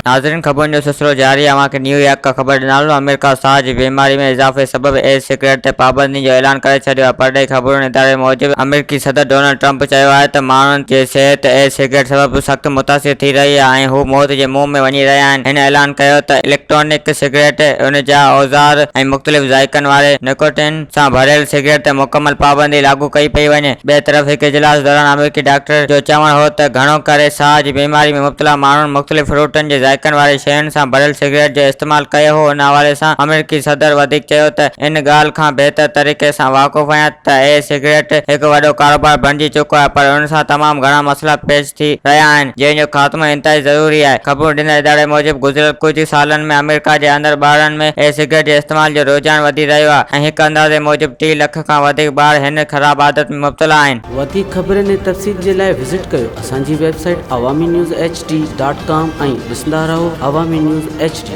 नाज़रीन, खबरुनि जो सिलसिलो जारी आहे। न्यूयॉर्क का ख़बर ॾिनालो। अमेरिका साज़ बीमारी में इज़ाफ़े सबबि ई सिगरेट ते पाबंदी जो ऐलान करे छॾियो आहे। परॾेही ख़बरुनि इदारे मूजिबि अमेरिकी सदर डोनाल्ड ट्रंप चयो आहे त माण्हुनि जी सिहत ई सिगरेट सबबि सख़्तु मुतासिर थी रही आहे ऐं हू मौत जे मुंहं में वञी रहिया आहिनि। हिन ऐलान कयो त इलेक्ट्रॉनिक सिगरेट, उन जा औज़ार ऐं मुख़्तलिफ़ ज़ाइक़नि वारे निकोटिन सां भरियल सिगरेट ते मुकमल पाबंदी लागू कई पई वञे। ॿिए तरफ़ हिकु इजलास दौरान अमेरिकी डॉक्टर जो चवणु हो त घणो करे साज़ बीमारी में मुब्तला माण्हुनि मुख़्तलिफ़ फ्रूटनि जे ज़ाइक़नि वारी शयुनि सां भरियल सिगरेट जो इस्तेमालु कयो हो। उन हवाले सां अमेरिकी सदर वधीक चयो त इन ॻाल्हि खां बहितर तरीक़े सां वाक़ुफ़ आहियां त ई सिगरेट हिकु वॾो कारोबार बणिजी चुको आहे, पर उन सां तमामु घणा मसइला पेश थी रहिया आहिनि जंहिं जो ख़ात्मो इंतहाई ज़रूरी आहे। ख़बरूं ॾिनल इदारे मूजिबि गुज़िरियल कुझु सालनि में अमेरिका जे अंदरि ॿारनि में ई सिगरेट जे इस्तेमाल जो रुझान वधी रहियो आहे ऐं हिकु अंदाज़े मूजिबि 3 लख खां वधीक ॿार हिन ख़राब आदत में मुब्तला आहिनि। वधीक ख़बरुनि ऐं तफ़सील जे लाइ विज़िट कयो असांजी वेबसाइट awamiNewsHD.com ऐं ॾिसंदा रहो अवामी न्यूज़ HD।